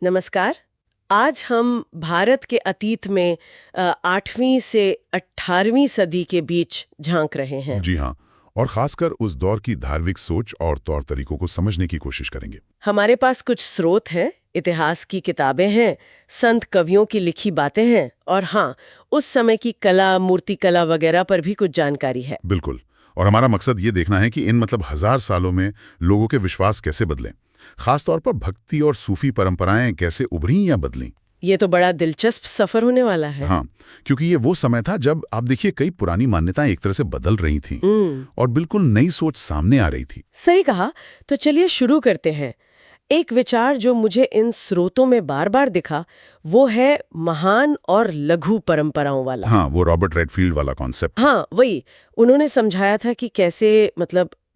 नमस्कार। आज हम भारत के अतीत में 8वीं से 18वीं सदी के बीच झांक रहे हैं। जी हाँ। और खासकर उस दौर की धार्मिक सोच और तौर तरीकों को समझने की कोशिश करेंगे। हमारे पास कुछ स्रोत हैं, इतिहास की किताबें हैं, संत कवियों की लिखी बातें हैं और हाँ, उस समय की कला, मूर्तिकला वगैरह पर भी कुछ जानकारी है। बिल्कुल। और हमारा मकसद ये देखना है कि इन हजार सालों में लोगों के विश्वास कैसे बदले, खासतौर पर भक्ति और सूफी परंपराएं कैसे उभरी या बदलीं। ये तो बड़ा दिलचस्प सफर होने वाला है। हाँ, क्योंकि ये वो समय था जब आप देखिए कई पुरानी मान्यताएं एक तरह से बदल रही थीं और बिल्कुल नई सोच सामने आ रही थी। सही कहा। तो चलिए शुरू करते हैं। एक विचार जो मुझे इन स्रोतों में बार बार दिखा, वो है महान और लघु परंपराओं वाला। हाँ, वो रॉबर्ट रेडफील्ड वाला कॉन्सेप्ट। हाँ, वही। उन्होंने समझाया था कि कैसे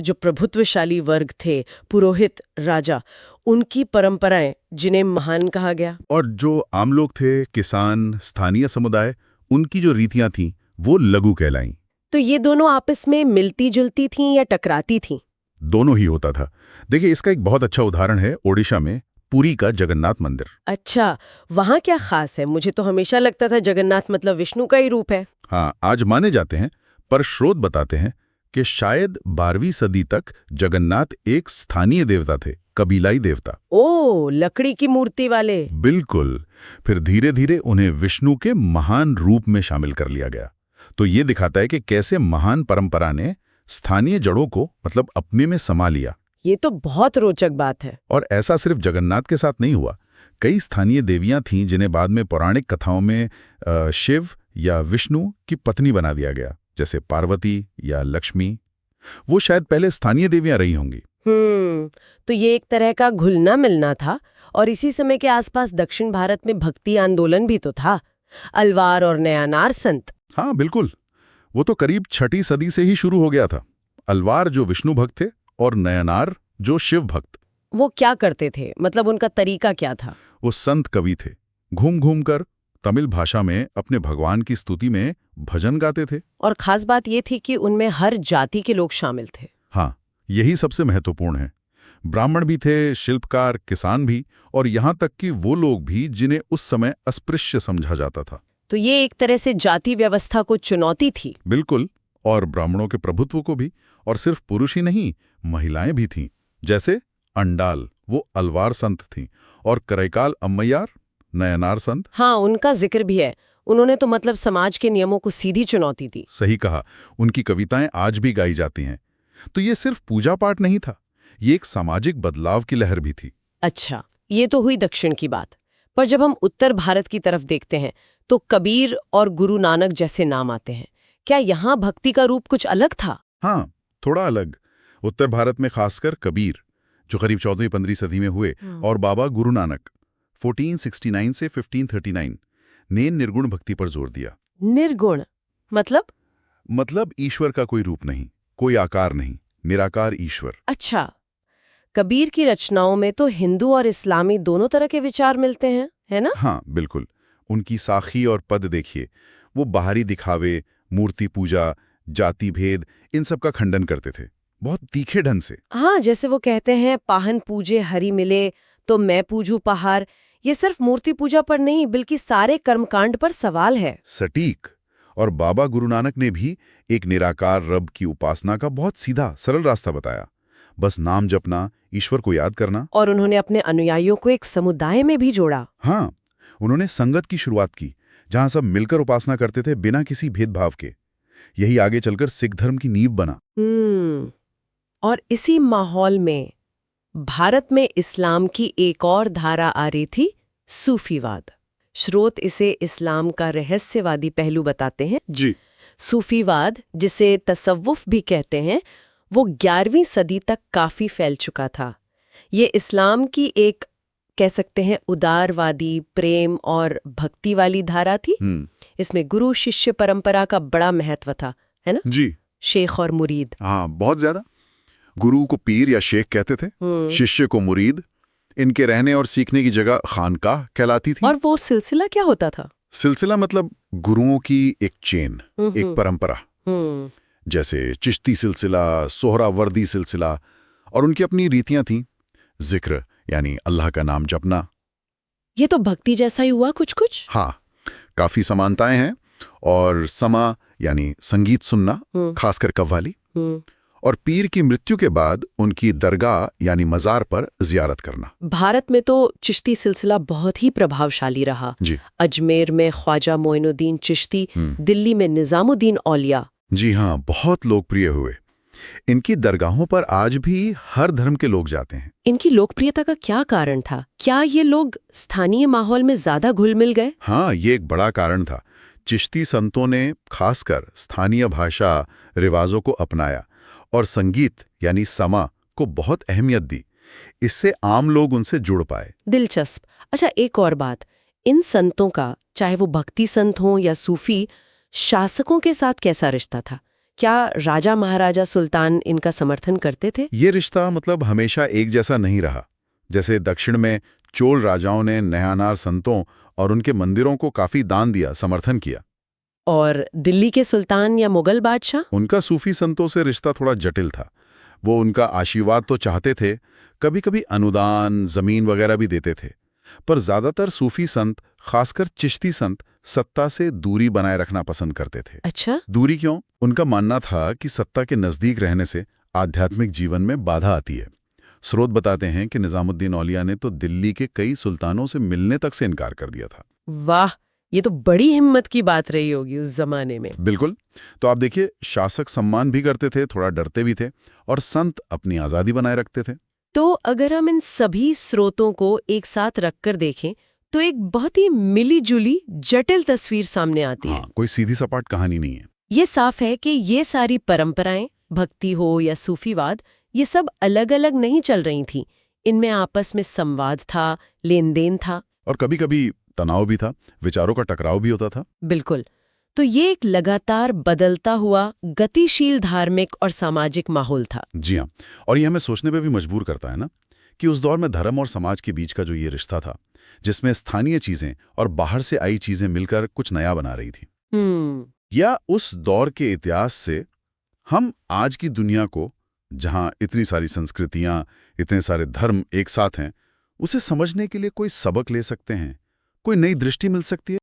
जो प्रभुत्वशाली वर्ग थे, पुरोहित, राजा, उनकी परंपराएं जिन्हें महान कहा गया। और जो आम लोग थे, किसान, स्थानीय समुदाय, उनकी जो रीतियां थीं वो लघु कहलाईं। तो ये दोनों आपस में मिलती जुलती थीं या टकराती थीं? दोनों ही होता था। देखिए, इसका एक बहुत अच्छा उदाहरण है ओडिशा में पुरी का जगन्नाथ मंदिर। अच्छा, वहाँ क्या खास है? मुझे तो हमेशा लगता था जगन्नाथ मतलब विष्णु का ही रूप है। हाँ, आज माने जाते हैं, पर स्रोत बताते हैं कि शायद 12वीं सदी तक जगन्नाथ एक स्थानीय देवता थे, कबीलाई देवता। ओ, लकड़ी की मूर्ति वाले। बिल्कुल। फिर धीरे धीरे उन्हें विष्णु के महान रूप में शामिल कर लिया गया। तो ये दिखाता है कि कैसे महान परंपरा ने स्थानीय जड़ों को अपने में समा लिया। ये तो बहुत रोचक बात है। और ऐसा सिर्फ जगन्नाथ के साथ नहीं हुआ। कई स्थानीय देवियां थीं जिन्हें बाद में पौराणिक कथाओं में शिव या विष्णु की पत्नी बना दिया गया, जैसे पार्वती या लक्ष्मी। वो शायद पहले स्थानीय देवियां रही होंगी। तो ये एक तरह का घुलना मिलना था। और इसी समय के आसपास दक्षिण भारत में भक्ति आंदोलन भी तो था, अलवार और नयानार संत। हाँ, बिल्कुल। वो तो करीब 6वीं सदी से ही शुरू हो गया था। अलवार जो विष्णु भक्त थे और नयनार जो शिव भक्त। वो क्या करते थे? उनका तरीका क्या था? वो संत कवि थे। घूम घूम कर तमिल भाषा में अपने भगवान की स्तुति में भजन गाते थे। और खास बात ये थी कि उनमें हर जाति के लोग शामिल थे। हाँ, यही सबसे महत्वपूर्ण है। ब्राह्मण भी थे, शिल्पकार, किसान भी, और यहाँ तक कि वो लोग भी जिन्हें उस समय अस्पृश्य समझा जाता था। तो ये एक तरह से जाति व्यवस्था को चुनौती थी। बिल्कुल। और ब्राह्मणों के प्रभुत्व को भी। और सिर्फ पुरुष ही नहीं, महिलाएं भी थीं। जैसे अंडाल, वो अलवार संत थीं, और करैकाल अम्मैयार, नयनार संत। हाँ, उनका जिक्र भी है। उन्होंने तो समाज के नियमों को सीधी चुनौती दी। सही कहा। उनकी कविताएं आज भी गाई जाती हैं। तो ये सिर्फ पूजा पाठ नहीं था, ये एक सामाजिक बदलाव की लहर भी थी। अच्छा, ये तो हुई दक्षिण की बात। पर जब हम उत्तर भारत की तरफ देखते हैं तो कबीर और गुरु नानक जैसे नाम आते हैं। क्या यहाँ भक्ति का रूप कुछ अलग था? हाँ, थोड़ा अलग। उत्तर भारत में खासकर कबीर, जो करीब 14वीं-15वीं सदी में हुए, और बाबा गुरु नानक 1469 से 1539 ने निर्गुण भक्ति पर जोर दिया। निर्गुण मतलब ईश्वर का कोई रूप नहीं, कोई आकार नहीं, निराकार ईश्वर। अच्छा, कबीर की रचनाओं में तो हिंदू और इस्लामी दोनों तरह के विचार मिलते हैं, है ना? हाँ, बिल्कुल। उनकी साखी और पद देखिए। वो बाहरी दिखावे, मूर्ति पूजा, जाति भेद, इन सब का खंडन करते थे, बहुत तीखे ढंग से। हाँ, जैसे वो कहते हैं, पाहन पूजे हरि मिले तो मैं पूजू पहाड़। ये सिर्फ मूर्ति पूजा पर नहीं बल्कि सारे कर्मकांड पर सवाल है। सटीक। और बाबा गुरु नानक ने भी एक निराकार रब की उपासना का बहुत सीधा सरल रास्ता बताया। बस नाम जपना, ईश्वर को याद करना। और उन्होंने अपने अनुयायियों को एक समुदाय में भी जोड़ा। हाँ, उन्होंने संगत की शुरुआत की, जहां सब मिलकर उपासना करते थे बिना किसी भेदभाव के। यही आगे चलकर सिख धर्म की नींव बना। और इसी माहौल में भारत में इस्लाम की एक और धारा आ रही थी, सूफीवाद। स्रोत इसे इस्लाम का रहस्यवादी पहलू बताते हैं। जी। सूफीवाद, जिसे तसव्वुफ भी कहते हैं, वो 11वीं सदी तक काफी फैल चुका था। ये इस्लाम की एक, कह सकते हैं, उदारवादी, प्रेम और भक्ति वाली धारा थी। इसमें गुरु शिष्य परंपरा का बड़ा महत्व था, है ना? जी। शेख और मुरीद। हाँ, बहुत ज्यादा। गुरु को पीर या शेख कहते थे, शिष्य को मुरीद। इनके रहने और सीखने की जगह खानकाह कहलाती थी। और वो सिलसिला क्या होता था? सिलसिला मतलब गुरुओं की एक चेन, एक परंपरा। जैसे चिश्ती सिलसिला, सोहरावर्दी सिलसिला। और उनकी अपनी रीतियां थीं। जिक्र यानी अल्लाह का नाम जपना, ये तो भक्ति जैसा ही हुआ कुछ कुछ। हाँ, काफी समानताएं हैं। और समा यानी संगीत सुनना, खासकर कव्वाली, और पीर की मृत्यु के बाद उनकी दरगाह यानी मज़ार पर जियारत करना। भारत में तो चिश्ती सिलसिला बहुत ही प्रभावशाली रहा जी अजमेर में ख्वाजा मोइनुद्दीन चिश्ती, दिल्ली में निजामुद्दीन औलिया। जी हाँ, बहुत लोकप्रिय हुए। इनकी दरगाहों पर आज भी हर धर्म के लोग जाते हैं। इनकी लोकप्रियता का क्या कारण था? क्या ये लोग स्थानीय माहौल में ज्यादा घुल मिल गए? हाँ, ये एक बड़ा कारण था। चिश्ती संतों ने खासकर स्थानीय भाषा रिवाजों को अपनाया और संगीत यानी समा को बहुत अहमियत दी। इससे आम लोग उनसे जुड़ पाए। दिलचस्प। अच्छा, एक और बात, इन संतों का, चाहे वो भक्ति संत हों या सूफी, शासकों के साथ कैसा रिश्ता था? क्या राजा महाराजा सुल्तान इनका समर्थन करते थे? ये रिश्ता मतलब हमेशा एक जैसा नहीं रहा। जैसे दक्षिण में चोल राजाओं ने नयानार संतों और उनके मंदिरों को काफी दान दिया, समर्थन किया। और दिल्ली के सुल्तान या मुगल बादशाह? उनका सूफी संतों से रिश्ता थोड़ा जटिल था। वो उनका आशीर्वाद तो चाहते थे, कभी कभी अनुदान, जमीन वगैरह भी देते थे, पर ज्यादातर सूफी संत, खासकर चिश्ती संत, सत्ता से दूरी बनाए रखना पसंद करते थे। अच्छा, दूरी क्यों? उनका मानना था कि सत्ता के नजदीक रहने से आध्यात्मिक जीवन में बाधा आती है। स्रोत बताते हैं कि निजामुद्दीन औलिया ने तो दिल्ली के कई सुल्तानों से मिलने तक से इनकार कर दिया था। वाह, ये तो बड़ी हिम्मत की बात रही होगी उस जमाने में। बिल्कुल। तो आप देखिए, शासक सम्मान भी करते थे, थोड़ा डरते भी थे, और संत अपनी आजादी बनाए रखते थे। तो अगर हम इन सभी स्रोतों को एक साथ रखकर देखें तो एक बहुत ही मिली-जुली जटिल तस्वीर सामने आती है। हाँ, कोई सीधी सपाट कहानी नहीं है। ये साफ है कि ये सारी परंपराएं, भक्ति हो या सूफीवाद, ये सब अलग-अलग नहीं चल रही थीं। इनमें आपस में संवाद था, लेन देन था, और कभी कभी तनाव भी था, विचारों का टकराव भी होता था। बिल्कुल। तो ये एक लगातार बदलता हुआ गतिशील धार्मिक और सामाजिक माहौल था। जी हाँ, और ये हमें सोचने पे भी मजबूर करता है ना, कि उस दौर में धर्म और समाज के बीच का जो ये रिश्ता था, जिसमें स्थानीय चीजें और बाहर से आई चीजें मिलकर कुछ नया बना रही थी, या उस दौर के इतिहास से हम आज की दुनिया को, जहां इतनी सारी संस्कृतियां, इतने सारे धर्म एक साथ हैं, उसे समझने के लिए कोई सबक ले सकते हैं, कोई नई दृष्टि मिल सकती है।